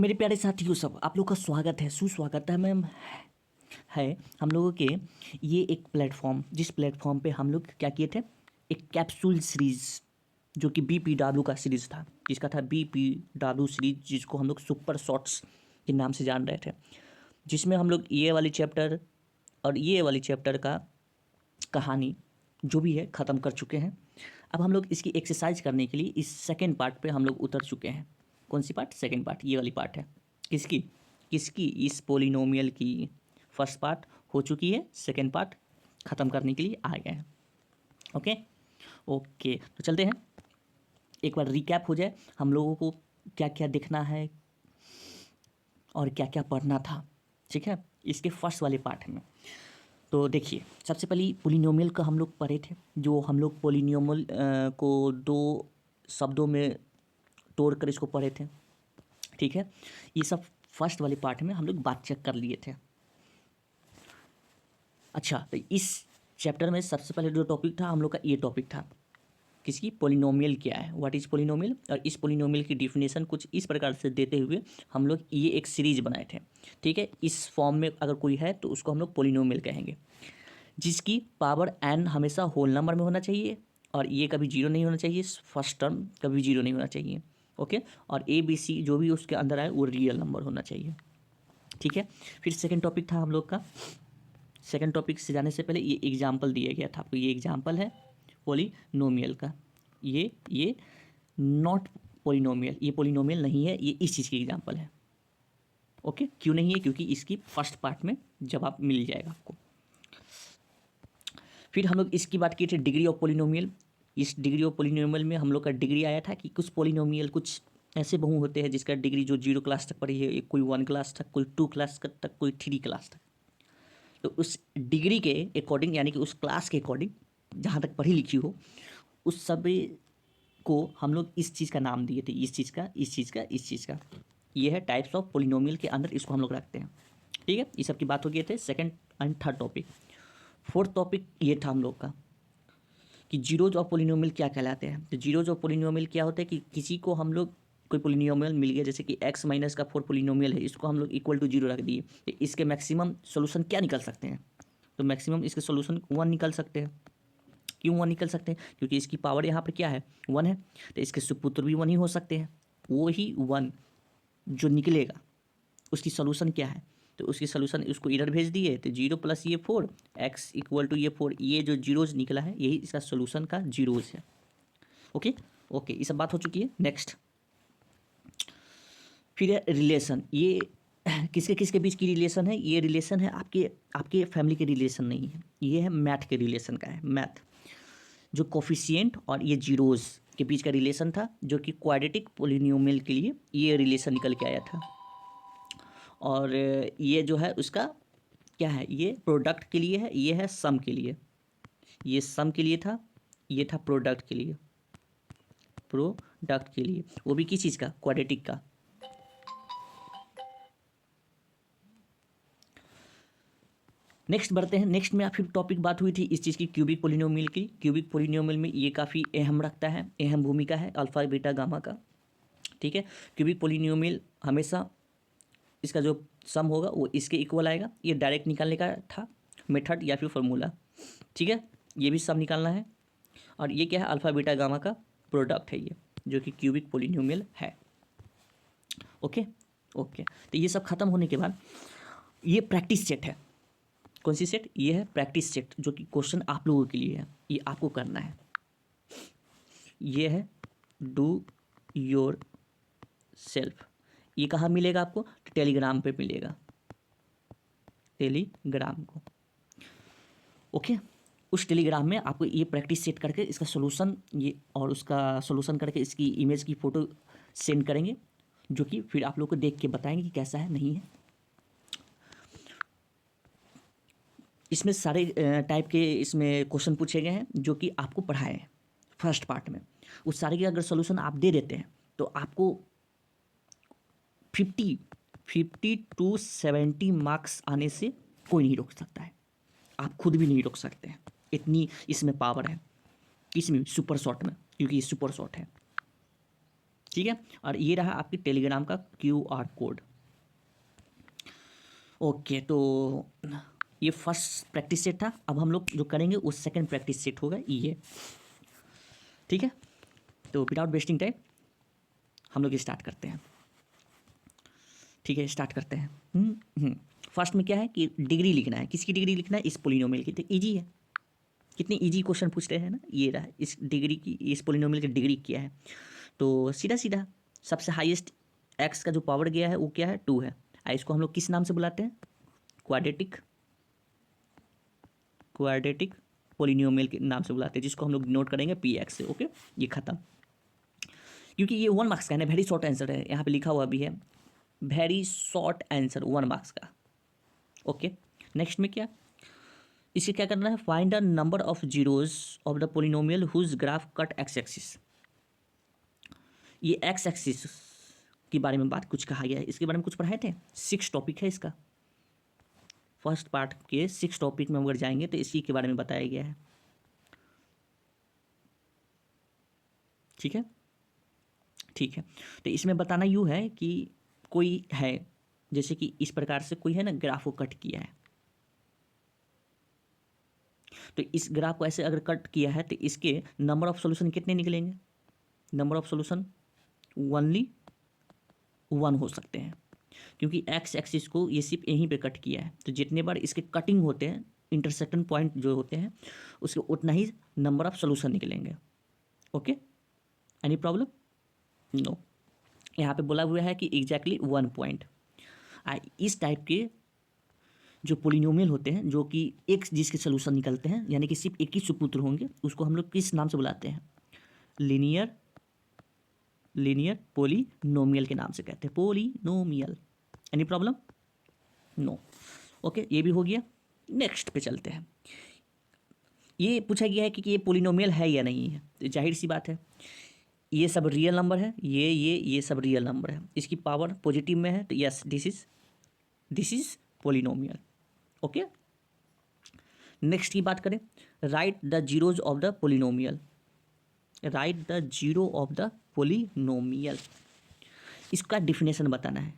मेरे प्यारे साथियों, सब आप लोग का स्वागत है, सुस्वागत है मैम। है हम लोगों के ये एक प्लेटफॉर्म, जिस प्लेटफॉर्म पे हम लोग क्या किए थे, एक कैप्सूल सीरीज जो कि BPW का सीरीज था, जिसका था BPW सीरीज, जिसको हम लोग सुपर शॉट्स के नाम से जान रहे थे, जिसमें हम लोग ये वाली चैप्टर और ये वाली चैप्टर का कहानी जो भी है ख़त्म कर चुके हैं। अब हम लोग इसकी एक्सरसाइज करने के लिए इस सेकेंड पार्ट पे हम लोग उतर चुके हैं। कौन सी पार्ट? सेकेंड पार्ट, ये वाली पार्ट है। किसकी किसकी इस पोलिनोमियल की फर्स्ट पार्ट हो चुकी है, सेकेंड पार्ट ख़त्म करने के लिए आ गए हैं। ओके ओके, तो चलते हैं, एक बार रिकैप हो जाए हम लोगों को क्या क्या देखना है और क्या क्या पढ़ना था। ठीक है, इसके फर्स्ट वाले पार्ट में तो देखिए, सबसे पहले पोलिनोमियल का हम लोग पढ़े थे, जो हम लोग पोलिनोमियल को दो शब्दों में तोड़ कर इसको पढ़े थे। ठीक है, ये सब फर्स्ट वाले पार्ट में हम लोग बात चेक कर लिए थे। अच्छा, तो इस चैप्टर में सबसे पहले जो टॉपिक था हम लोग का, ये टॉपिक था किसकी? पोलिनोमियल क्या है, व्हाट इज़ पोलिनोमियल। और इस पोलिनोमियल की डिफिनेशन कुछ इस प्रकार से देते हुए हम लोग ये एक सीरीज बनाए थे। ठीक है, इस फॉर्म में अगर कोई है तो उसको हम लोग पोलिनोमियल कहेंगे, जिसकी पावर n हमेशा होल नंबर में होना चाहिए और ये कभी जीरो नहीं होना चाहिए, फर्स्ट टर्म कभी जीरो नहीं होना चाहिए। ओके, और ABC जो भी उसके अंदर आए वो रियल नंबर होना चाहिए। ठीक है, फिर सेकंड टॉपिक था हम लोग का। सेकंड टॉपिक से जाने से पहले ये एग्जाम्पल दिया गया था आपको, ये एग्जाम्पल है पोलिनोमियल का। ये नॉट पोलिनोमियल, ये पोलिनोमियल नहीं है, ये इस चीज़ की एग्जाम्पल है। ओके, क्यों नहीं है? क्योंकि इसकी फर्स्ट पार्ट में जवाब मिल जाएगा आपको। फिर हम लोग इसकी बात किए थे, डिग्री ऑफ पोलिनोमियल। इस डिग्री ऑफ पोलिनोमियल में हम लोग का डिग्री आया था कि कुछ पोलिनोमियल, कुछ ऐसे बहु होते हैं जिसका डिग्री जो 0 क्लास तक पढ़ी है, कोई 1 क्लास तक, कोई 2 क्लास तक, कोई 3 क्लास तक। तो उस डिग्री के अकॉर्डिंग, यानी कि उस क्लास के अकॉर्डिंग जहाँ तक पढ़ी लिखी हो, उस सब को हम लोग इस चीज़ का नाम दिए थे, इस चीज़ का, इस चीज़ का, इस चीज़ का। ये है टाइप्स ऑफ पोलिनोमियल के अंदर, इसको हम लोग रखते हैं। ठीक है, ये सब की बात हो गई थे second and third topic. Fourth topic ये था हम लोग का कि जीरोज ऑफ पोलिनोमियल क्या कहलाते हैं। तो जीरोज ऑफ पोलिनोमियल क्या होता है कि किसी को हम लोग, कोई पोलिनोमियल मिल गया, जैसे कि x-4 पोलिनोमियल है, इसको हम लोग इक्वल टू 0 रख दिए, तो इसके मैक्सिमम सोल्यूशन क्या निकल सकते हैं? तो मैक्सिमम इसके सोल्यूशन 1 निकल सकते हैं। क्यों 1 निकल सकते हैं? क्योंकि इसकी पावर यहाँ पर क्या है? 1 है। तो इसके सुपुत्र भी 1 ही हो सकते हैं। वो ही 1 जो निकलेगा उसकी सोल्यूशन क्या है? तो उसकी सोल्यूशन, उसको इधर भेज दिए तो 0 + ये 4, x = ये 4, ये जो जीरोज निकला है यही इसका सोल्यूशन का जीरोज है। ओके ओके, ये सब बात हो चुकी है। नेक्स्ट फिर है रिलेशन। ये किसके किसके बीच की रिलेशन है? ये रिलेशन है आपके आपके फैमिली के रिलेशन नहीं है, ये है मैथ के रिलेशन का है। मैथ जो कोफिशिएंट और ये जीरोज के बीच का रिलेशन था, जो कि क्वाड्रेटिक पोलिनोमियल के लिए ये रिलेशन निकल के आया था। और ये जो है उसका क्या है? ये प्रोडक्ट के लिए है, ये है सम के लिए। ये सम के लिए था, ये था प्रोडक्ट के लिए। प्रोडक्ट के लिए, वो भी किस चीज़ का? क्वाड्रेटिक का। नेक्स्ट बढ़ते हैं। नेक्स्ट में फिर टॉपिक बात हुई थी इस चीज़ की, क्यूबिक पोलिनोमियल की। क्यूबिक पोलिनोमियल में ये काफ़ी अहम रखता है, अहम भूमिका है अल्फा बीटा गामा का। ठीक है, क्यूबिक पोलिनोमियल हमेशा इसका जो सम होगा वो इसके इक्वल आएगा। ये डायरेक्ट निकालने का था मेथड या फिर फॉर्मूला। ठीक है, ये भी सम निकालना है। और ये क्या है? अल्फा बीटा गामा का प्रोडक्ट है ये, जो कि क्यूबिक पोलिनोमियल है। ओके ओके, तो ये सब खत्म होने के बाद ये प्रैक्टिस सेट है। कौन सी सेट? ये है प्रैक्टिस सेट, जो कि क्वेश्चन आप लोगों के लिए है, ये आपको करना है। ये है डू योर सेल्फ। ये कहाँ मिलेगा आपको? टेलीग्राम पे मिलेगा, टेलीग्राम को। ओके, उस टेलीग्राम में आपको ये प्रैक्टिस सेट करके इसका सोल्यूशन, ये और उसका सोल्यूशन करके इसकी इमेज की फ़ोटो सेंड करेंगे, जो कि फिर आप लोग को देख के बताएंगे कि कैसा है, नहीं है। इसमें सारे टाइप के इसमें क्वेश्चन पूछे गए हैं जो कि आपको पढ़ाए हैं फर्स्ट पार्ट में। उस सारे के अगर सोल्यूशन आप दे देते हैं तो आपको 50 to 70 मार्क्स आने से कोई नहीं रोक सकता है। आप खुद भी नहीं रोक सकते हैं, इतनी इसमें पावर है। इसमें सुपर शॉट में, क्योंकि ये सुपर शॉट है। ठीक है, और ये रहा आपकी टेलीग्राम का QR कोड। ओके, तो ये फर्स्ट प्रैक्टिस सेट था। अब हम लोग जो करेंगे वो सेकंड प्रैक्टिस सेट होगा ये। ठीक है, तो विदाउट वेस्टिंग टाइम हम लोग स्टार्ट करते हैं। ठीक है, स्टार्ट करते हैं। फर्स्ट में क्या है कि डिग्री लिखना है। किसकी डिग्री लिखना है? इस पोलिनोमियल की। तो ईजी है, कितनी ईजी क्वेश्चन पूछ रहे हैं ना। ये रहा इस डिग्री की, इस पोलिनोमियल की डिग्री क्या है। तो सीधा सीधा सबसे हाईएस्ट एक्स का जो पावर गया है वो क्या है? 2 है। इसको हम लोग किस नाम से बुलाते हैं? क्वाड्रेटिक पोलिनोमियल के नाम से बुलाते हैं, जिसको हम लोग नोट करेंगे PX से। ओके, ये खत्म। क्योंकि ये 1 मार्क्स का है ना, वेरी शॉर्ट आंसर है, यहाँ पे लिखा हुआ भी है वेरी शॉर्ट आंसर 1 मार्क्स का। ओके, नेक्स्ट में क्या, इसे क्या करना है? Find the number of zeros of the polynomial whose graph cut x axis. ये एक्स एक्सिस के बारे में बात कुछ कहा गया है, इसके बारे में कुछ पढ़ाए थे। 6 टॉपिक है इसका, फर्स्ट पार्ट के 6 टॉपिक में अगर जाएंगे तो इसी के बारे में बताया गया है। ठीक है, ठीक है, तो इसमें बताना यूँ है कि कोई है, जैसे कि इस प्रकार से कोई है ना, ग्राफ को कट किया है। तो इस ग्राफ को ऐसे अगर कट किया है तो इसके नंबर ऑफ सॉल्यूशन कितने निकलेंगे? नंबर ऑफ सॉल्यूशन ओनली 1 हो सकते हैं, क्योंकि एक्स एक्सिस को ये सिर्फ यहीं पे कट किया है। तो जितने बार इसके कटिंग होते हैं, इंटरसेक्शन पॉइंट जो होते हैं, उसके उतना ही नंबर ऑफ सॉल्यूशन निकलेंगे। Okay, any problem? नो। यहाँ पे बोला हुआ है कि एग्जैक्टली 1 पॉइंट। इस टाइप के जो पोलिनोमियल होते हैं, जो कि एक जिसके सोल्यूशन निकलते हैं, यानी कि सिर्फ एक ही सुपुत्र होंगे, उसको हम लोग किस नाम से बुलाते हैं? लीनियर पोलिनोमियल के नाम से कहते हैं, polynomial. Any problem? No. Okay, ये भी हो गया। नेक्स्ट पे चलते हैं। ये पूछा गया है कि ये पोलिनोमियल है या नहीं है। तो जाहिर सी बात है, ये सब रियल नंबर है, ये सब रियल नंबर है, इसकी पावर पॉजिटिव में है, तो yes this is polynomial. Okay, next की बात करें, right the zeros of the polynomial. Right the zero of the polynomial, इसका डिफिनेशन बताना है।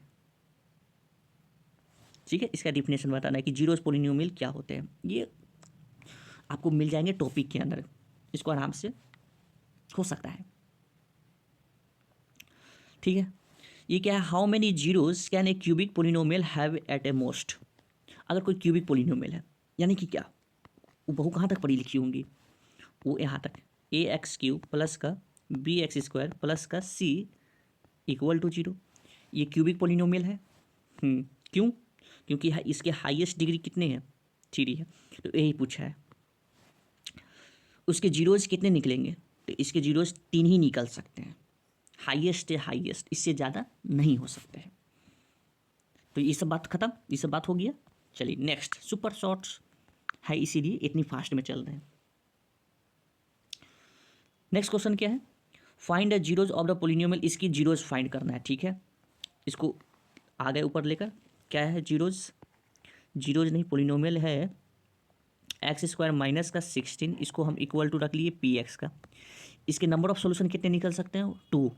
ठीक है, इसका डिफिनेशन बताना है कि जीरोज पोलिनोमियल क्या होते हैं। ये आपको मिल जाएंगे टॉपिक के अंदर, इसको आराम से हो सकता है। ठीक है, ये क्या है? How many zeros can a cubic polynomial have at a most. अगर कोई क्यूबिक पोलिनोमियल है, यानी कि क्या, वो बहु कहाँ तक पढ़ी लिखी होंगी? वो यहाँ तक, AX³ प्लस का BX² प्लस का C इक्वल टू 0। ये क्यूबिक पोलिनोमियल है। क्यों? क्योंकि इसके हाईएस्ट डिग्री कितने हैं? 3 है। तो यही पूछा है। उसके जीरोज कितने निकलेंगे? तो इसके जीरोज 3 ही निकल सकते हैं, हाईएस्ट है हाईएस्ट, इससे ज़्यादा नहीं हो सकते हैं। तो ये सब बात खत्म, ये सब बात हो गया। चलिए नेक्स्ट, सुपर शॉर्ट्स है इसीलिए इतनी फास्ट में चल रहे हैं। नेक्स्ट क्वेश्चन क्या है? Find the zeros of the polynomial. इसकी जीरोज फाइंड करना है। ठीक है, इसको आगे ऊपर लेकर, क्या है जीरोज? जीरोज नहीं, पोलिनोमियल है x² माइनस का 16, इसको हम इक्वल टू रख लिए PX का। इसके नंबर ऑफ सॉल्यूशन कितने निकल सकते हैं? 2।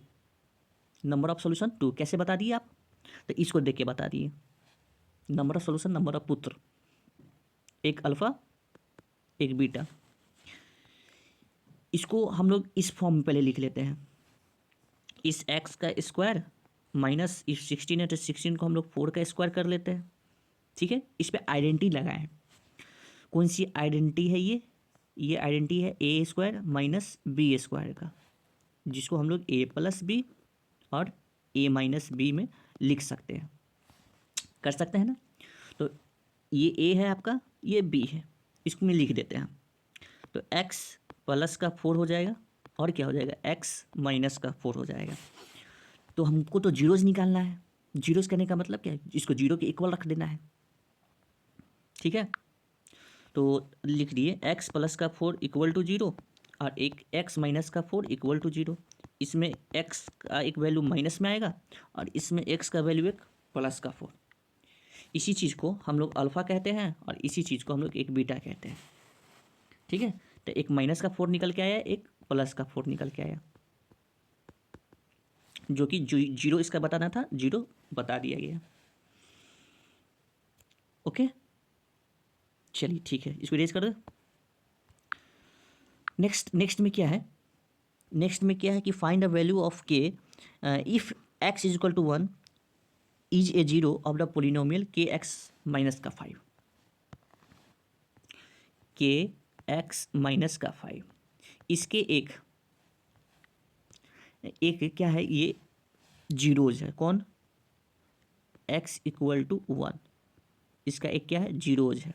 नंबर ऑफ सॉल्यूशन 2 कैसे बता दिए आप? तो इसको देख के बता दिए। Number of solution, number of पुत्र, एक अल्फा एक बीटा। इसको हम लोग इस फॉर्म में पहले लिख लेते हैं, इस x का स्क्वायर माइनस इस 16 है तो 16 को हम लोग 4 का स्क्वायर कर लेते हैं। ठीक है, इस पर आइडेंटिटी लगाएं। कौन सी आइडेंटिटी है ये आइडेंटिटी है A² माइनस B² का, जिसको हम लोग A+B और A-B में लिख सकते हैं, कर सकते हैं ना। तो ये A है आपका, ये B है, इसको में लिख देते हैं। तो x प्लस का 4 हो जाएगा, और क्या हो जाएगा? x माइनस का 4 हो जाएगा। तो हमको तो जीरोज निकालना है। जीरोज करने का मतलब क्या है? इसको 0 के इक्वल रख देना है। ठीक है, तो लिख दिए x प्लस का 4 इक्वल टू 0 और एक x माइनस का 4 इक्वल टू 0। इसमें x का एक वैल्यू माइनस में आएगा और इसमें x का वैल्यू एक प्लस का 4। इसी चीज़ को हम लोग अल्फ़ा कहते हैं और इसी चीज़ को हम लोग एक बीटा कहते हैं। ठीक है, तो एक माइनस का 4 निकल के आया, एक प्लस का 4 निकल के आया। जो कि जीरो इसका बताना था, जीरो बता दिया गया। ओके, चलिए ठीक है, इसको रेज कर दो। नेक्स्ट में क्या है, नेक्स्ट में क्या है कि find the value of k if x is equal to 1 is a zero of the polynomial k x minus का 5, के एक्स माइनस का 5। इसके एक क्या है, ये जीरोज है। कौन, एक्स इक्वल टू 1, इसका एक क्या है, जीरोज है।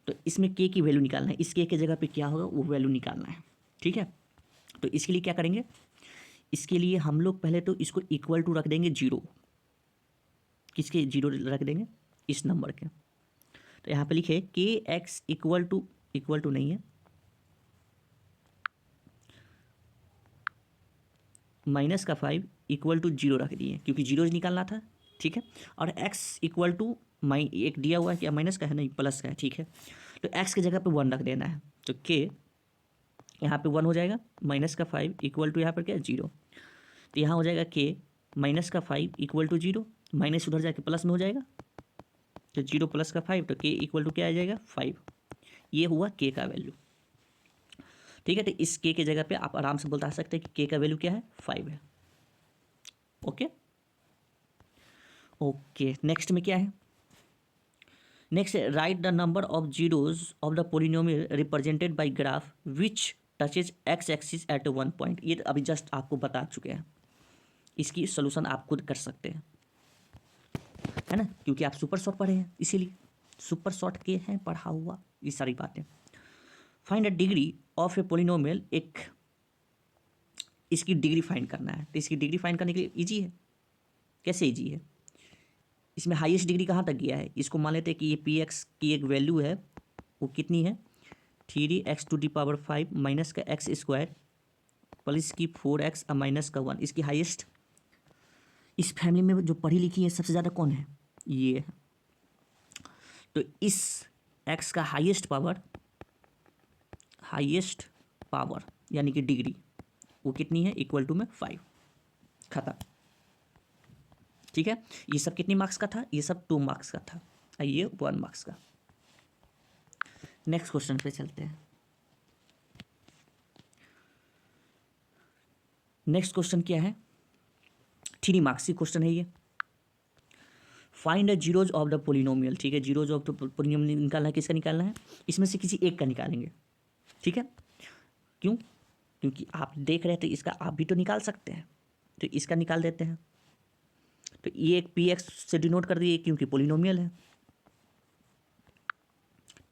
तो इसमें के की वैल्यू निकालना है, इस के जगह पे क्या होगा वो वैल्यू निकालना है। ठीक है, तो इसके लिए क्या करेंगे, इसके लिए हम लोग पहले तो इसको इक्वल टू रख देंगे जीरो। किसके जीरो रख देंगे, इस नंबर के। तो यहाँ पे लिखे के एक्स इक्वल टू नहीं है, माइनस का 5 इक्वल टू जीरो रख दिए क्योंकि जीरोज निकालना था। ठीक है, और एक्स इक्वल टू एक दिया हुआ है क्या, माइनस का है, नहीं प्लस का है। ठीक है, तो एक्स की जगह पे 1 रख देना है। तो के यहाँ पे 1 हो जाएगा, माइनस का 5 इक्वल टू यहाँ पर क्या है, जीरो। तो यहाँ हो जाएगा के माइनस का 5 इक्वल टू जीरो, माइनस उधर जाके प्लस में हो जाएगा, तो जीरो प्लस का 5, तो के इक्वल टू क्या आ जाएगा, 5। ये हुआ के का वैल्यू। ठीक है, तो इस के जगह पे आप आराम से बता सकते हैं कि के का वैल्यू क्या है, 5 है। ओके ओके, नेक्स्ट में क्या है, next right the number of zeros of the polynomial represented by graph which touches x axis at 1 point. ये अभी जस्ट आपको बता चुके हैं, इसकी सोल्यूशन आप खुद कर सकते हैं, है ना, क्योंकि आप सुपर शॉर्ट पढ़े हैं, इसीलिए सुपर शॉर्ट के हैं पढ़ा हुआ ये सारी बातें। Find a degree of A polynomial, एक इसकी डिग्री फाइंड करना है। तो इसकी डिग्री फाइंड करने के लिए इजी है। कैसे इजी है, इसमें हाईएस्ट डिग्री कहाँ तक गया है, इसको मान लेते हैं कि ये पी एक्स की एक वैल्यू है, वो कितनी है, 3x⁵ माइनस का एक्स स्क्वायर प्लस की 4x माइनस का 1। इसकी हाईएस्ट, इस फैमिली में जो पढ़ी लिखी है सबसे ज़्यादा कौन है, ये है। तो इस x का हाईएस्ट पावर यानी कि डिग्री वो कितनी है, इक्वल टू में 5। खत्म। ठीक है, ये सब कितनी मार्क्स का था, ये सब 2 मार्क्स का था, ये 1 मार्क्स का। नेक्स्ट क्वेश्चन पे चलते हैं। नेक्स्ट क्वेश्चन क्या है, 3 मार्क्स की क्वेश्चन है ये। Find the zeros of the polynomial. ठीक है, जीरोज ऑफ द पोलिनोमियल निकालना है, किसका निकालना है, इसमें से किसी एक का निकालेंगे। ठीक है, क्यों, क्योंकि आप देख रहे थे इसका, आप भी तो निकाल सकते हैं, तो इसका निकाल देते हैं। तो ये एक पी एक्स से डिनोट कर दिए क्योंकि पोलिनोमियल है।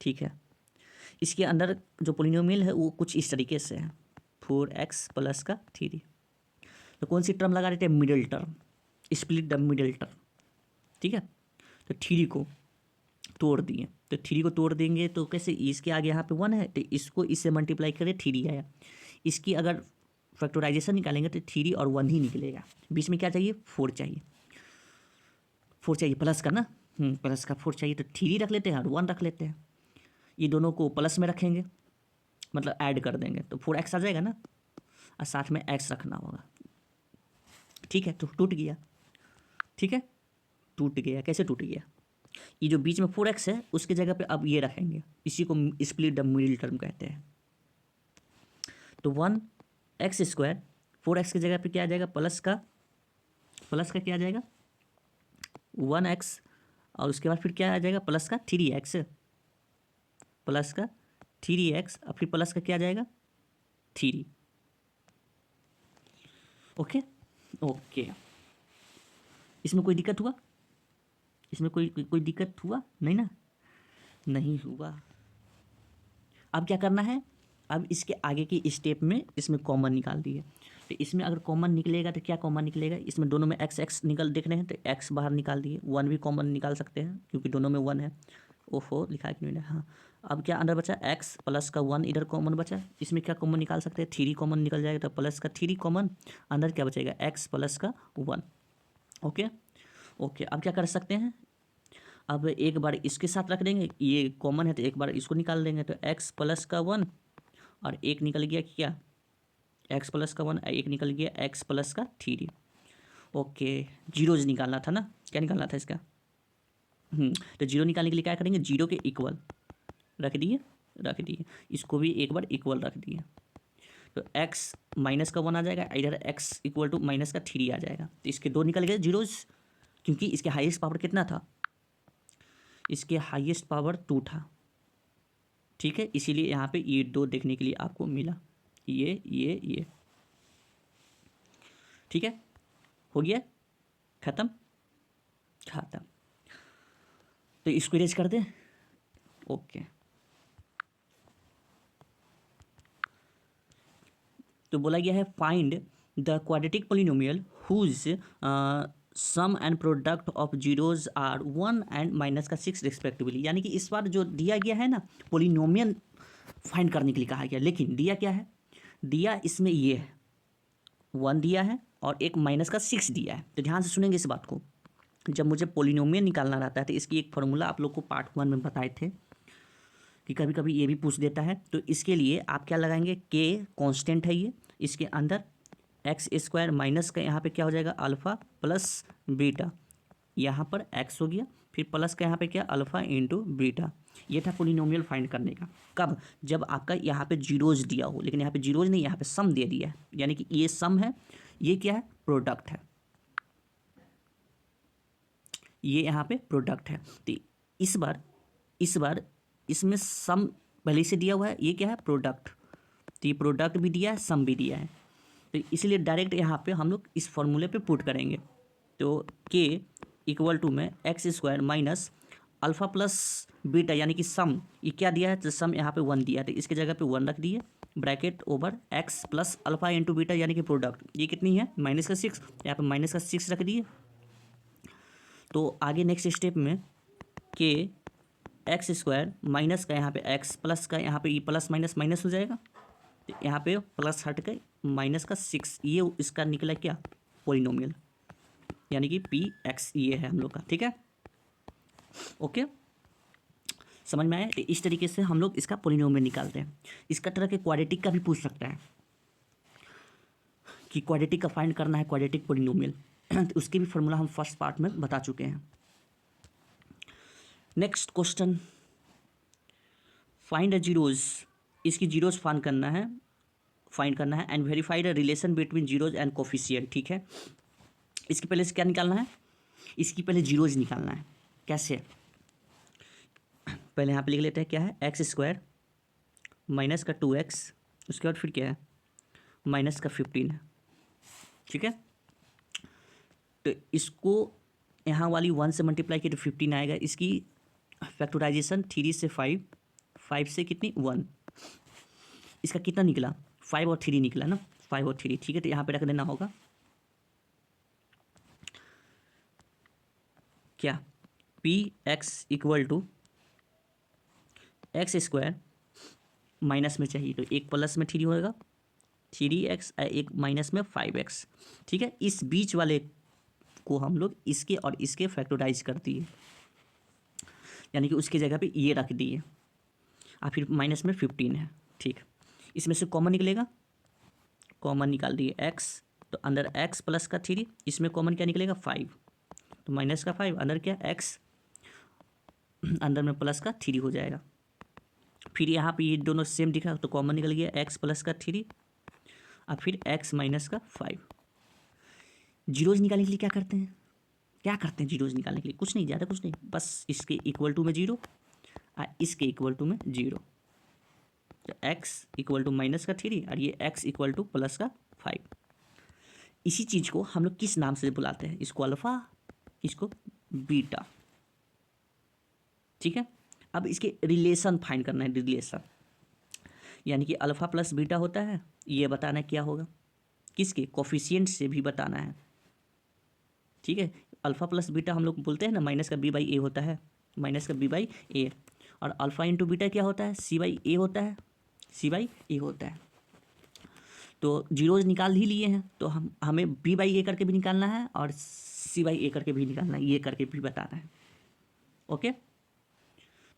ठीक है, इसके अंदर जो पोलिनोमियल है वो कुछ इस तरीके से है, 4x प्लस का 3। तो कौन सी टर्म लगा देते हैं, middle term, split the middle term. ठीक है, तो 3 को तोड़ दिए, तो 3 को तोड़ देंगे तो कैसे, इसके आगे यहाँ पे 1 है, तो इसको इससे मल्टीप्लाई करें, 3 आया। इसकी अगर फैक्टराइजेशन निकालेंगे तो 3 और 1 ही निकलेगा। बीच में क्या चाहिए, 4 चाहिए, 4 चाहिए प्लस का ना, प्लस का 4 चाहिए, तो 3 रख लेते हैं और 1 रख लेते हैं। ये दोनों को प्लस में रखेंगे, मतलब ऐड कर देंगे, तो 4x आ जाएगा ना, और साथ में x रखना होगा। ठीक है, तो टूट गया। ठीक है, टूट गया, कैसे टूट गया, ये जो बीच में 4x है उसके जगह पे अब ये रखेंगे, इसी को स्प्लिट द मिडिल टर्म कहते हैं। तो 1x² 4x की जगह पे क्या आ जाएगा, प्लस का क्या आ जाएगा, 1x, और उसके बाद फिर क्या आ जाएगा, प्लस का 3x, प्लस का 3x, और फिर प्लस का क्या आ जाएगा, 3। ओके ओके, इसमें कोई दिक्कत हुआ, इसमें कोई दिक्कत हुआ नहीं ना, नहीं हुआ। अब क्या करना है, अब इसके आगे की स्टेप में इसमें कॉमन निकाल दिए। तो इसमें अगर कॉमन निकलेगा तो क्या कॉमन निकलेगा, इसमें दोनों में x निकल देख रहे हैं, तो x बाहर निकाल दिए, 1 भी कॉमन निकाल सकते हैं क्योंकि दोनों में 1 है। ओहो, लिखा है कि नहीं, हाँ। अब क्या अंदर बचा, x प्लस का 1 इधर कॉमन बचा, इसमें क्या कॉमन निकाल सकते हैं, 3 कॉमन निकल जाएगा, तो प्लस का 3 कॉमन, अंदर क्या बचेगा, x प्लस का 1। ओके ओके, अब क्या कर सकते हैं, अब एक बार इसके साथ रख देंगे, ये कॉमन है तो एक बार इसको निकाल देंगे, तो x प्लस का 1 और एक निकल गया क्या, x प्लस का 1, एक निकल गया x प्लस का 3। ओके, जीरोज निकालना था ना, क्या निकालना था इसका? तो जीरो निकालने के लिए क्या करेंगे, जीरो के इक्वल रख दिए, इसको भी एक बार इक्वल रख दिए, तो x माइनस का 1 आ जाएगा, इधर x इक्वल टू माइनस का 3 आ जाएगा, तो इसके दो निकल गए जीरोज, क्योंकि इसके हाईएस्ट पावर कितना था, इसके हाईएस्ट पावर 2 था, ठीक है, इसीलिए यहाँ पे ये 2 देखने के लिए आपको मिला, ये ठीक है, हो गया, खत्म, तो इसको इरेज कर दें, ओके। तो बोला गया है find the quadratic polynomial whose sum and product of zeros are 1 and minus का 6 रिस्पेक्टिवली, यानी कि इस बार जो दिया गया है ना पोलिनोमियल फाइंड करने के लिए कहा गया, लेकिन दिया क्या है, दिया इसमें ये है 1 दिया है और एक माइनस का 6 दिया है। तो ध्यान से सुनेंगे इस बात को, जब मुझे पोलिनोमियल निकालना रहता है तो इसकी एक फार्मूला आप लोग को पार्ट 1 में बताए थे कि कभी कभी ये भी पूछ देता है, तो इसके लिए आप क्या लगाएंगे, के कांस्टेंट है ये, इसके अंदर एक्स स्क्वायर माइनस का यहाँ पे क्या हो जाएगा अल्फ़ा प्लस बीटा, यहाँ पर एक्स हो गया, फिर प्लस का यहाँ पे क्या अल्फ़ा इंटू बीटा, ये था पोलिनोमियल फाइंड करने का। कब, जब आपका यहाँ पे जीरोज दिया हो, लेकिन यहाँ पे जीरोज नहीं, यहाँ पे सम दे दिया है, यानी कि ये सम है, ये क्या है प्रोडक्ट है, ये यहाँ पे प्रोडक्ट है। तो इस बार इसमें सम पहले से दिया हुआ है, ये क्या है प्रोडक्ट, तो ये प्रोडक्ट भी दिया है सम भी दिया है, तो इसलिए डायरेक्ट यहाँ पे हम लोग इस फॉर्मूले पे पुट करेंगे, तो के इक्वल टू में x square minus alpha plus beta, यानी कि सम, ये क्या दिया है, तो सम यहाँ पे 1 दिया है, तो इसके जगह पे 1 रख दिए, bracket over x plus alpha into beta, यानी कि प्रोडक्ट, ये कितनी है माइनस का 6, यहाँ पे माइनस का 6 रख दिए। तो आगे नेक्स्ट स्टेप में के एक्स स्क्वायर माइनस का यहाँ पे एक्स प्लस का यहाँ पे ये प्लस माइनस माइनस हो जाएगा, तो यहाँ पे प्लस हट के माइनस का 6, ये इसका निकला क्या पोलिनोमियल, यानी कि पी एक्स ये है हम लोग का, ठीक है, ओके, समझ में आया। तो इस तरीके से हम लोग इसका पोलिनोमियल निकालते हैं। इसका तरह के क्वाड्रेटिक का भी पूछ सकता है कि क्वाड्रेटिक का फाइंड करना है, क्वाड्रेटिक पोलिनोमियल, तो उसके भी फॉर्मूला हम फर्स्ट पार्ट में बता चुके हैं। Next question, find the zeros, इसकी जीरोज फाइंड करना है and verify the relation between zeros and coefficient, ठीक है। इसके पहले से क्या निकालना है, इसकी पहले जीरोज निकालना है, कैसे, पहले यहाँ पे लिख लेते हैं, क्या है एक्स स्क्वायर माइनस का 2x, उसके बाद फिर क्या है माइनस का 15 है, ठीक है। तो इसको यहाँ वाली 1 से मल्टीप्लाई किया तो 15 आएगा, इसकी फैक्टराइजेशन 3 से 5, 5 से कितनी 1, इसका कितना निकला 5 और 3 निकला ना, 5 और 3, ठीक है। तो यहाँ पे रख देना होगा क्या, p x equal to x square minus में चाहिए तो एक प्लस में 3 होगा 3x, एक माइनस में 5x, ठीक है। इस बीच वाले को हम लोग इसके और इसके फैक्टराइज कर दिए, यानी कि उसकी जगह पे ये रख दिए, और फिर माइनस में 15 है, ठीक। इसमें से कॉमन निकलेगा, कॉमन निकाल दिए x, तो अंदर x प्लस का 3, इसमें कॉमन क्या निकलेगा 5, तो माइनस का 5, अंदर क्या x, अंदर में प्लस का 3 हो जाएगा। फिर यहाँ पे ये दोनों सेम दिखा तो कॉमन निकल गया x प्लस का 3 और फिर x माइनस का 5। जीरोज निकालने के लिए क्या करते हैं जीरोज निकालने के लिए, कुछ नहीं, ज़्यादा कुछ नहीं, बस इसके इक्वल टू में 0 और इसके इक्वल टू में 0, तो x इक्वल टू माइनस का 3 और ये x इक्वल टू प्लस का 5। इसी चीज़ को हम लोग किस नाम से बुलाते हैं, इसको अल्फ़ा, इसको बीटा, ठीक है। अब इसके रिलेशन फाइंड करना है, रिलेशन, यानी कि अल्फ़ा प्लस बीटा होता है, ये बताना क्या होगा, किसके कोफिशिएंट से भी बताना है, ठीक है। अल्फ़ा प्लस बीटा हम लोग बोलते हैं ना, माइनस का b बाई ए होता है, माइनस का b बाई ए, और अल्फ़ा इंटू बीटा क्या होता है, c बाई ए होता है, c बाई ए होता है। तो जीरोज निकाल ही लिए हैं, तो हमें b बाई ए करके भी निकालना है और c बाई ए करके भी निकालना है, ये करके भी बताना है, ओके।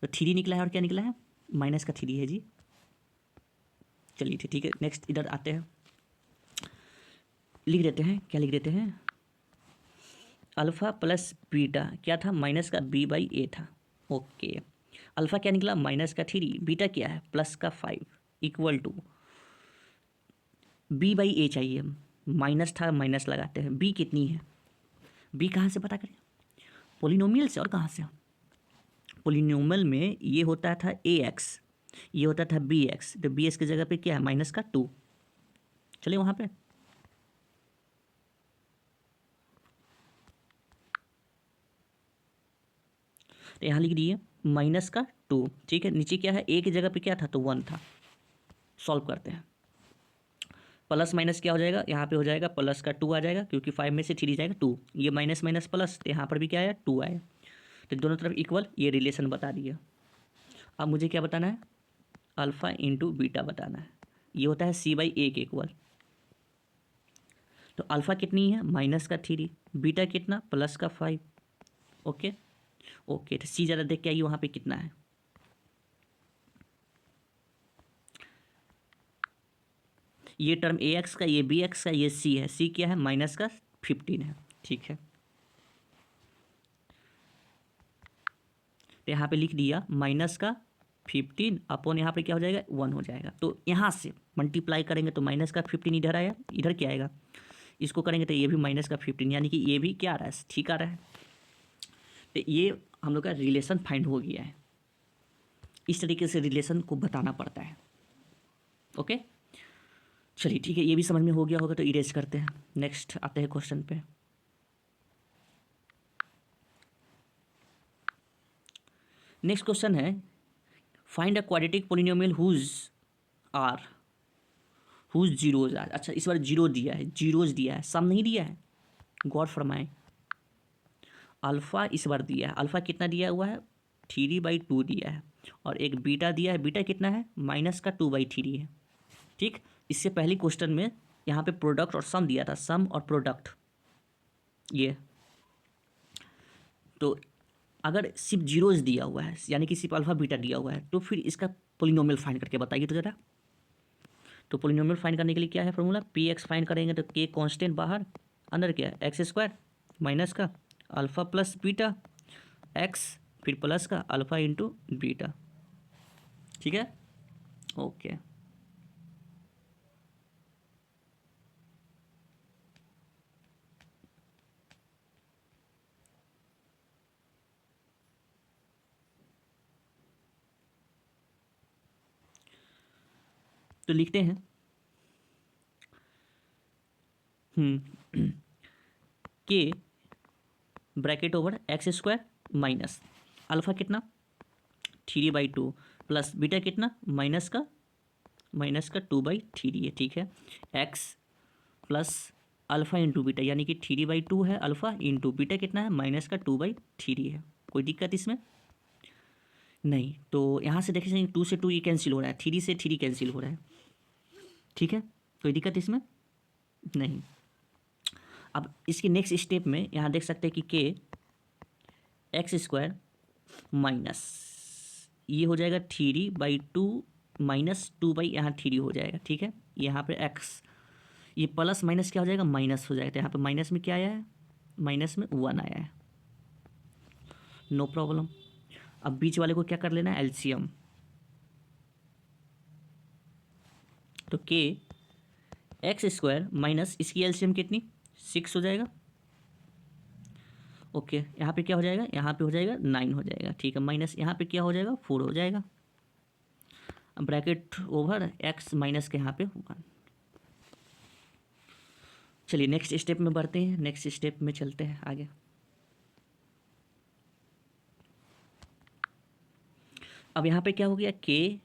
तो 3 निकला है और क्या निकला है माइनस का 3 है जी, चलिए ठीक है। नेक्स्ट इधर आते हैं, लिख देते हैं, क्या लिख देते हैं, अल्फ़ा प्लस बीटा क्या था, माइनस का बी बाई ए था। ओके, अल्फ़ा क्या निकला, माइनस का 3, बीटा क्या है, प्लस का 5, इक्वल टू बी बाई ए चाहिए, माइनस था माइनस लगाते हैं, बी कितनी है, बी कहाँ से पता करें, पोलिनोमियल से, और कहाँ से, पोलिनोमियल में ये होता था ए एक्स, ये होता था बी एक्स, तो बी एक्स की जगह पे क्या है, माइनस का 2, चलिए वहाँ पे तो यहाँ लिख दिए माइनस का 2, ठीक है, नीचे क्या है, ए की जगह पे क्या था, तो 1 था, सॉल्व करते हैं, प्लस माइनस क्या हो जाएगा, यहाँ पे हो जाएगा प्लस का 2 आ जाएगा, क्योंकि 5 में से 3 जाएगा 2, ये माइनस माइनस प्लस, तो यहाँ पर भी क्या आया, 2 आया, तो दोनों तरफ इक्वल, ये रिलेशन बता दिया। अब मुझे क्या बताना है, अल्फ़ा इंटू बीटा बताना है, ये होता है सी बाई ए के इक्वल, तो अल्फ़ा कितनी है, माइनस का 3, बीटा कितना, प्लस का 5, ओके ओके, तो सी ज़्यादा देख के आइए वहाँ पे कितना है, ये टर्म ए एक्स का, ये बी एक्स का, ये सी है, सी क्या है, माइनस का 15 है, ठीक है, तो यहाँ पे लिख दिया माइनस का 15 अपॉन यहाँ पे क्या हो जाएगा, 1 हो जाएगा, तो यहाँ से मल्टीप्लाई करेंगे तो माइनस का 15 इधर आया, इधर क्या आएगा, इसको करेंगे तो ये भी माइनस का 15, यानी कि ये भी क्या आ रहा है, ठीक आ रहा है, तो ये हम लोग का रिलेशन फाइंड हो गया है, इस तरीके से रिलेशन को बताना पड़ता है, ओके, चलिए ठीक है, ये भी समझ में हो गया होगा, तो इरेज करते हैं, नेक्स्ट आते हैं क्वेश्चन पे। नेक्स्ट क्वेश्चन है, find a quadratic polynomial whose zeros are, अच्छा इस बार जीरो दिया है, जीरोज दिया है, सम नहीं दिया है, गौर फरमाएं, अल्फ़ा इस बार दिया है, अल्फ़ा कितना दिया हुआ है, 3/2 दिया है, और एक बीटा दिया है, बीटा कितना है, माइनस का 2/3 है, ठीक, इससे पहले क्वेश्चन में यहाँ पे प्रोडक्ट और सम दिया था, सम और प्रोडक्ट, ये तो अगर सिर्फ जीरोज दिया हुआ है, यानी कि सिर्फ अल्फ़ा बीटा दिया हुआ है, तो फिर इसका पोलिनोमियल फाइंड करके बताइए तो ज़रा, तो पोलिनोमियल फाइंड करने के लिए क्या है फॉर्मूला, पी एक्स फाइंड करेंगे तो के कांस्टेंट बाहर, अंदर क्या है, एक्स स्क्वायर माइनस का अल्फ़ा प्लस बीटा एक्स, फिर प्लस का अल्फ़ा इंटू बीटा, ठीक है, ओके, तो लिखते हैं के bracket over x square minus alpha कितना 3/2 प्लस बीटा कितना माइनस का 2/3 है, ठीक है, x plus alpha into beta, यानी कि 3/2 है अल्फ़ा इंटू बीटा कितना है, माइनस का 2/3 है, कोई दिक्कत इसमें नहीं, तो यहाँ से देखें 2 से 2 ये कैंसिल हो रहा है, 3 से 3 कैंसिल हो रहा है, ठीक है, कोई दिक्कत इसमें नहीं। अब इसके नेक्स्ट स्टेप में यहाँ देख सकते हैं कि के एक्स स्क्वायर माइनस ये हो जाएगा 3/2 माइनस 2 यहाँ 3 हो जाएगा, ठीक है, यहाँ पे एक्स, ये प्लस माइनस क्या हो जाएगा, माइनस हो जाएगा, तो यहाँ पे माइनस में क्या आया है, माइनस में 1 आया है, नो प्रॉब्लम। अब बीच वाले को क्या कर लेना है, एलसीएम, तो के एक्स स्क्वायर माइनस इसकी एलसीएम कितनी 6 हो जाएगा, ओके, यहाँ पे क्या हो जाएगा, यहाँ पे हो जाएगा 9 हो जाएगा, ठीक है, माइनस यहाँ पे क्या हो जाएगा 4 हो जाएगा, ब्रैकेट ओवर एक्स माइनस के यहाँ पे 1। चलिए नेक्स्ट स्टेप में बढ़ते हैं, नेक्स्ट स्टेप में चलते हैं आगे। अब यहाँ पे क्या हो गया, के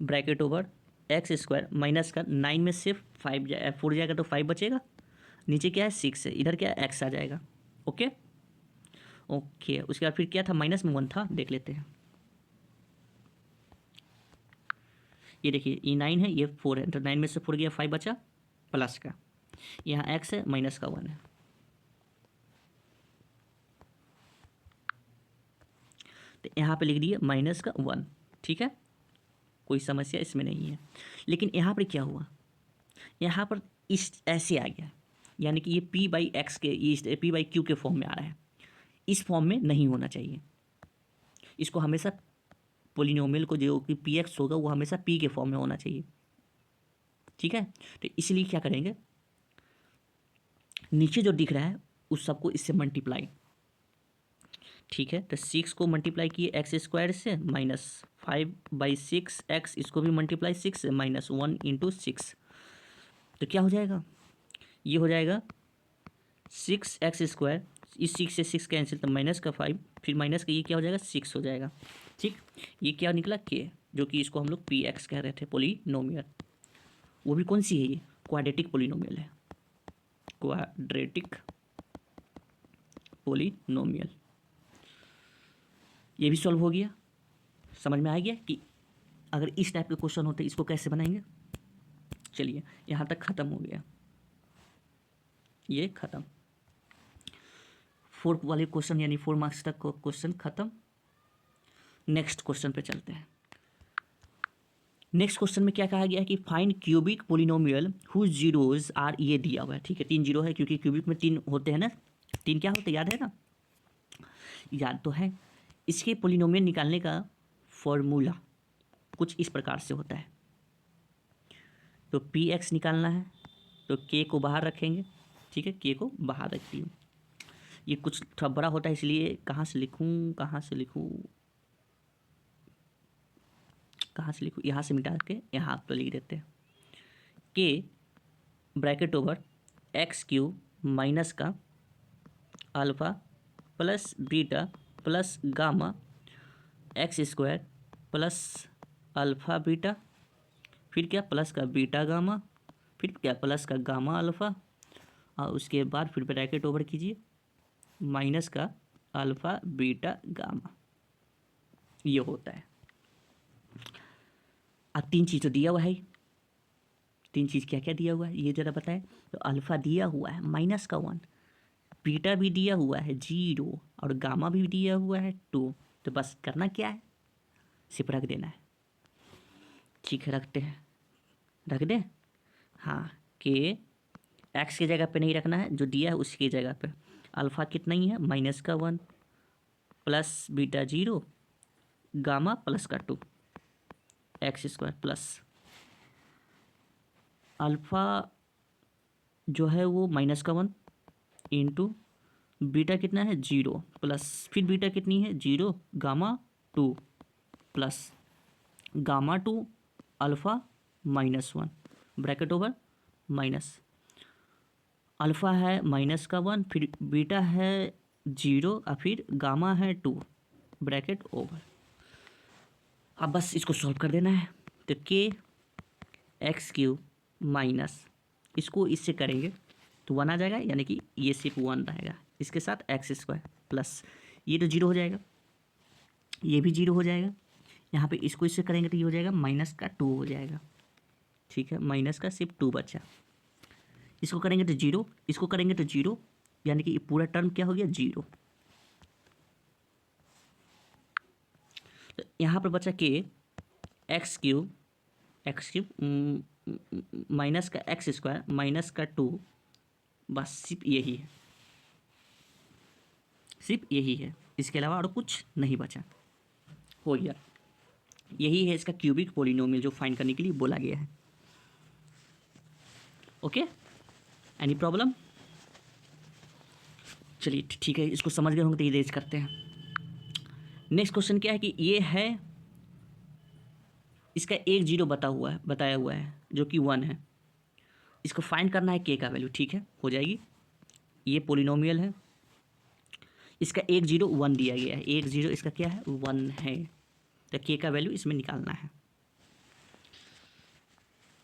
bracket over x square minus का 9 में से 4 जाएगा तो 5 बचेगा, नीचे क्या है 6 है, इधर क्या है एक्स आ जाएगा, ओके ओके, उसके बाद फिर क्या था, माइनस में 1 था, देख लेते हैं, ये देखिए ये 9 है, ये 4 है, तो 9 में से 4 गया 5 बचा प्लस का, यहाँ एक्स है माइनस का 1 है, तो यहाँ पे लिख दिए माइनस का 1, ठीक है, कोई समस्या इसमें नहीं है, लेकिन यहाँ पर क्या हुआ, यहाँ पर इस ऐसे आ गया, यानी कि ये पी बाई एक्स के, ये पी बाई क्यू के फॉर्म में आ रहा है, इस फॉर्म में नहीं होना चाहिए। इसको हमेशा पोलिनोमियल को जो कि पी एक्स होगा वो हमेशा पी के फॉर्म में होना चाहिए, ठीक है। तो इसलिए क्या करेंगे, नीचे जो दिख रहा है उस सबको इससे मल्टीप्लाई, ठीक है। तो 6 को मल्टीप्लाई किए एक्स स्क्वायर से, माइनस 5/6 एक्स, इसको भी मल्टीप्लाई 6 से, माइनस 1 इंटू 6। तो क्या हो जाएगा, ये हो जाएगा 6x², इस 6 से 6 कैंसिल, तो माइनस का 5, फिर माइनस का ये क्या हो जाएगा 6 हो जाएगा, ठीक। ये क्या निकला के, जो कि इसको हम लोग पी एक्स कह रहे थे, पोलिनोमियल। वो भी कौन सी है, ये क्वाड्रेटिक पोलिनोमियल है, क्वाड्रेटिक पोलिनोमियल। ये भी सॉल्व हो गया। समझ में आ गया कि अगर इस टाइप के क्वेश्चन होते इसको कैसे बनाएंगे। चलिए यहाँ तक ख़त्म हो गया, ये ख़त्म। 4 वाले क्वेश्चन यानी 4 मार्क्स तक क्वेश्चन ख़त्म। नेक्स्ट क्वेश्चन पे चलते हैं। नेक्स्ट क्वेश्चन में क्या कहा गया है कि find cubic polynomial whose zeros are, ये दिया हुआ है, ठीक है। 3 जीरो है क्योंकि क्यूबिक में 3 होते हैं ना, 3 क्या होते हैं याद है ना, याद तो है। इसके पोलिनोमियल निकालने का फॉर्मूला कुछ इस प्रकार से होता है। तो पी एक्स निकालना है तो के को बाहर रखेंगे, ठीक है, के को बाहर रखती हूँ। ये कुछ थोड़ा बड़ा होता है इसलिए कहाँ से लिखूँ, यहाँ से मिटा के यहाँ तो लिख देते हैं। के ब्रैकेट ओवर x³ माइनस का alpha plus beta plus gamma x² plus alpha beta, फिर क्या प्लस का बीटा गामा, फिर क्या प्लस का गामा अल्फ़ा, और उसके बाद फिर ब्रैकेट ओवर कीजिए माइनस का अल्फ़ा बीटा गामा। ये होता है। अब 3 चीज़ तो दिया हुआ है, 3 चीज़ क्या क्या दिया हुआ है ये ज़रा बताएं। तो अल्फ़ा दिया हुआ है माइनस का 1, बीटा भी दिया हुआ है 0, और गामा भी दिया हुआ है 2। तो बस करना क्या है, सिर्फ रख देना है, ठीक है। रखते हैं, रख दें, हाँ। के एक्स की जगह पे नहीं रखना है, जो दिया है उसकी जगह पे। अल्फ़ा कितना ही है माइनस का 1, प्लस बीटा 0, गामा प्लस का 2, x² प्लस अल्फ़ा जो है वो माइनस का 1 इंटू बीटा कितना है 0, प्लस फिर बीटा कितनी है 0, gamma 2 plus gamma 2 alpha -1 bracket over minus alpha है माइनस का 1, फिर बीटा है 0 और फिर गामा है 2 ब्रैकेट ओवर। अब बस इसको सॉल्व कर देना है। तो के x³ माइनस, इसको इससे करेंगे तो 1 आ जाएगा, यानी कि ये सिर्फ 1 रहेगा, इसके साथ x² प्लस ये तो 0 हो जाएगा, ये भी 0 हो जाएगा। यहाँ पे इसको इससे करेंगे तो ये हो जाएगा माइनस का 2 हो जाएगा, ठीक है। माइनस का सिर्फ 2 बचा, इसको करेंगे तो 0, इसको करेंगे तो 0, यानी कि ये पूरा टर्म क्या हो गया 0। तो यहाँ पर बचा के x³ माइनस का x² माइनस का 2, बस सिर्फ यही है, सिर्फ यही है, इसके अलावा और कुछ नहीं बचा, हो गया। यही है इसका क्यूबिक पोलिनोमियल जो फाइंड करने के लिए बोला गया है। Okay, any problem? चलिए ठीक है, इसको समझ गए होंगे तो इरेज करते हैं। नेक्स्ट क्वेश्चन क्या है कि ये है, इसका 1 0 बताया हुआ है जो कि 1 है। इसको फाइंड करना है के का वैल्यू, ठीक है, हो जाएगी। ये पोलिनोमियल है, इसका 1 0 1 दिया गया है, 1 0 इसका क्या है 1 है, तो के का वैल्यू इसमें निकालना है।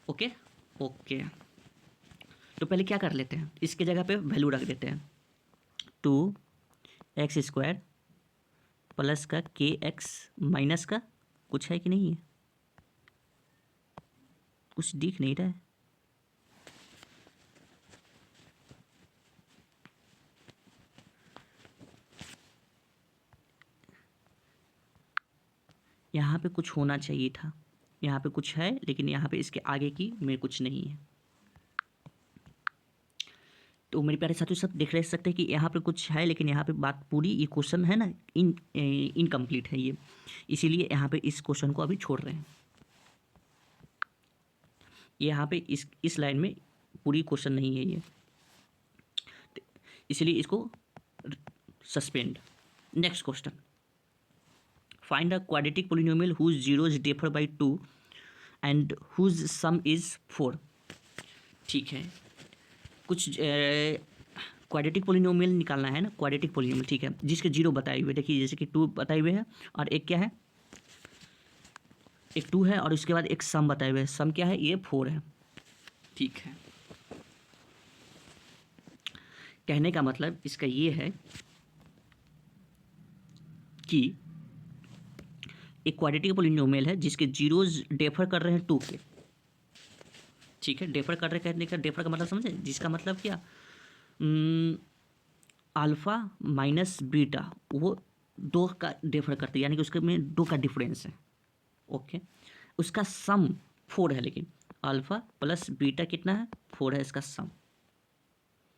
ओके ओके, तो पहले क्या कर लेते हैं, इसके जगह पे वैल्यू रख देते हैं 2x² प्लस का kx माइनस का कुछ है कि नहीं है, कुछ दिख नहीं रहा है। यहाँ पे कुछ होना चाहिए था, यहाँ पे कुछ है लेकिन यहाँ पे इसके आगे की में कुछ नहीं है। तो मेरे प्यारे साथियों सब देख रह सकते हैं कि यहाँ पे कुछ है, लेकिन यहाँ पे बात पूरी, ये क्वेश्चन है ना इनकम्प्लीट है ये, इसीलिए यहाँ पे इस क्वेश्चन को अभी छोड़ रहे हैं। यहाँ पे इस लाइन में पूरी क्वेश्चन नहीं है ये, इसलिए इसको suspend. Next question, find a quadratic polynomial whose zeros differ by 2 and whose sum is 4। ठीक है, कुछ क्वाड्रेटिक पोलिनोमियल निकालना है ना, क्वाड्रेटिक पोलिनोमियल, ठीक है, जिसके जीरो बताए हुए, देखिए जैसे कि 2 बताए हुए हैं और एक क्या है, एक 2 है और उसके बाद एक सम बताए हुए हैं, सम क्या है, ये 4 है। ठीक है, कहने का मतलब इसका ये है कि एक क्वाड्रेटिक पोलिनोमियल है जिसके जीरोज डिफर कर रहे हैं 2 के। ठीक है, डिफर कर रहे, कहने का डिफर का मतलब समझे, जिसका मतलब क्या, अल्फ़ा माइनस बीटा वो 2 का डिफर करते हैं, यानी कि उसके में 2 का डिफरेंस है। ओके, उसका सम 4 है, लेकिन अल्फ़ा प्लस बीटा कितना है, 4 है इसका सम।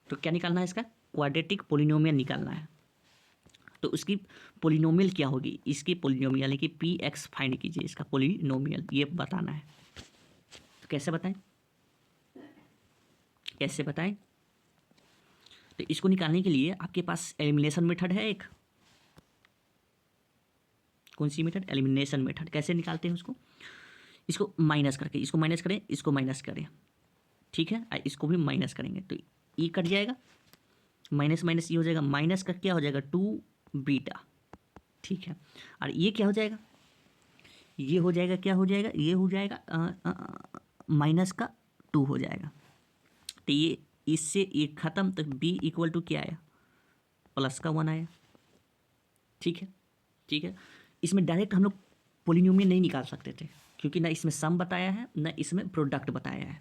तो क्या निकालना है, इसका क्वाड्रेटिक पोलिनोमियल निकालना है। तो उसकी पोलिनोमियल क्या होगी, इसकी पोलिनोमियल यानी कि पी एक्स फाइंड कीजिए, इसका पोलिनोमियल ये बताना है। तो कैसे बताएं, कैसे बताएं, तो इसको निकालने के लिए आपके पास एलिमिनेशन मेथड है एक। कौन सी मेथड, एलिमिनेशन मेथड। कैसे निकालते हैं उसको, इसको माइनस करके, इसको माइनस करें, इसको माइनस करें, ठीक है, इसको भी माइनस करेंगे तो ये कट जाएगा, माइनस माइनस ये हो जाएगा, माइनस का क्या हो जाएगा 2 बीटा। ठीक है, और ये क्या हो जाएगा, ये हो जाएगा, क्या हो जाएगा, ये हो जाएगा माइनस का 2 हो जाएगा। तो ये इससे ये ख़त्म, तो b इक्वल टू क्या आया, प्लस का 1 आया। ठीक है, ठीक है, इसमें डायरेक्ट हम लोग पोलिनोमियल नहीं निकाल सकते थे, क्योंकि ना इसमें सम बताया है ना इसमें प्रोडक्ट बताया है।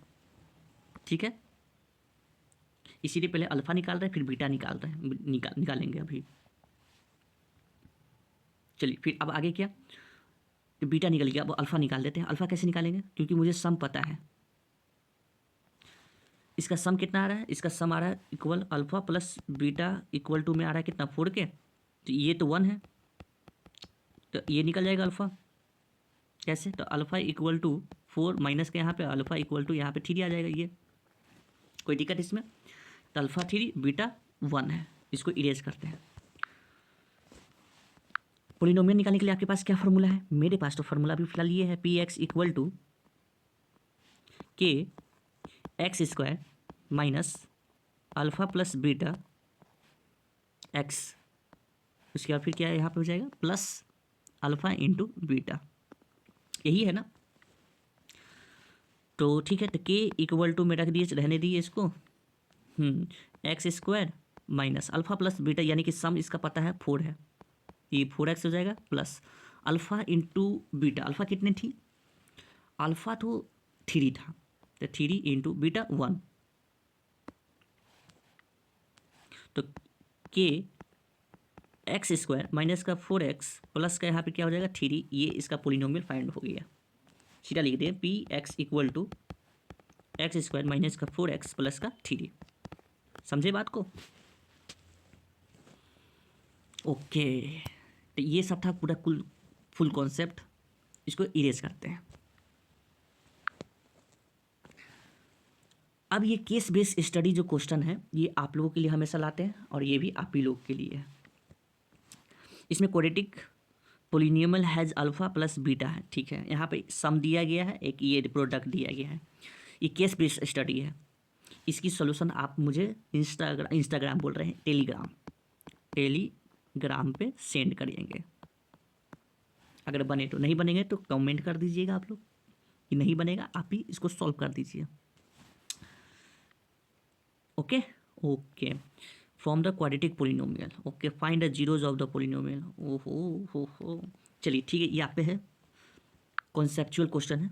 ठीक है, इसीलिए पहले अल्फ़ा निकाल रहे हैं, फिर बीटा निकाल रहे हैं, निकालेंगे अभी। चलिए फिर अब आगे क्या, तो बीटा निकल गया, अब अल्फ़ा निकाल देते हैं। अल्फ़ा कैसे निकालेंगे, क्योंकि मुझे सम पता है, इसका सम कितना आ रहा है, इसका सम आ रहा है equal alpha plus beta equal to में आ रहा है कितना 4 के, तो ये तो 1 है, तो ये निकल जाएगा अल्फ़ा। कैसे, तो अल्फ़ा इक्वल टू 4 माइनस के यहाँ पे अल्फ़ा इक्वल टू यहाँ पे 3 आ जाएगा, ये कोई दिक्कत इसमें, तो अल्फ़ा 3 बीटा 1 है, इसको इरेज करते हैं। पोलिनोमियल निकालने के लिए आपके पास क्या फार्मूला है, मेरे पास तो फार्मूला अभी फिलहाल ये है, पी एक्स इक्वल टू के x square minus alpha plus beta x, उसके बाद फिर क्या है यहाँ पे हो जाएगा प्लस अल्फ़ा इंटू बीटा, यही है ना। तो ठीक है, तो के इक्वल टू में रख दिए, रहने दिए इसको, x square minus alpha plus beta, यानी कि सम इसका पता है 4 है, ये 4x हो जाएगा plus alpha into beta, alpha कितने थी, अल्फ़ा तो 3 था, तो 3 इंटू बीटा 1, तो के एक्स स्क्वायर माइनस का 4x प्लस का यहाँ पे क्या हो जाएगा 3, ये इसका पोलिनोमियल फाइंड हो गया। सीधा लिख दें, p x equal to x square minus का 4x प्लस का 3। समझे बात को, ओके। तो ये सब था पूरा फुल कॉन्सेप्ट, इसको इरेज करते हैं। अब ये केस बेस्ड स्टडी जो क्वेश्चन है, ये आप लोगों के लिए हमेशा लाते हैं और ये भी आप ही लोग के लिए है। इसमें quadratic polynomial has alpha plus beta है, ठीक है, यहाँ पे सम दिया गया है, एक ये प्रोडक्ट दिया गया है, ये केस बेस्ड स्टडी है। इसकी सॉल्यूशन आप मुझे इंस्टाग्राम बोल रहे हैं, टेलीग्राम पे सेंड करेंगे। अगर बने तो, नहीं बनेंगे तो कमेंट कर दीजिएगा आप लोग, कि नहीं बनेगा आप ही इसको सॉल्व कर दीजिए। Okay okay, from the quadratic polynomial, okay, find the zeros of the polynomial. ओहो हो, चलिए ठीक है, ये आप पे है, कॉन्सेप्चुअल क्वेश्चन है।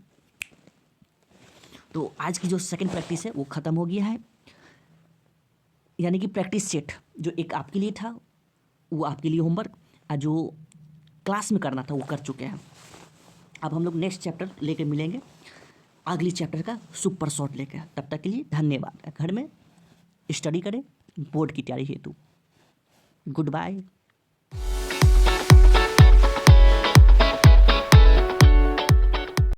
तो आज की जो सेकंड प्रैक्टिस है वो ख़त्म हो गया है, यानी कि प्रैक्टिस सेट जो एक आपके लिए था वो आपके लिए होमवर्क, और जो क्लास में करना था वो कर चुके हैं। अब हम लोग नेक्स्ट चैप्टर लेके मिलेंगे, अगली चैप्टर का सुपर शॉर्ट लेकर। तब तक के लिए धन्यवाद। घर में स्टडी करें बोर्ड की तैयारी हेतु। Good bye.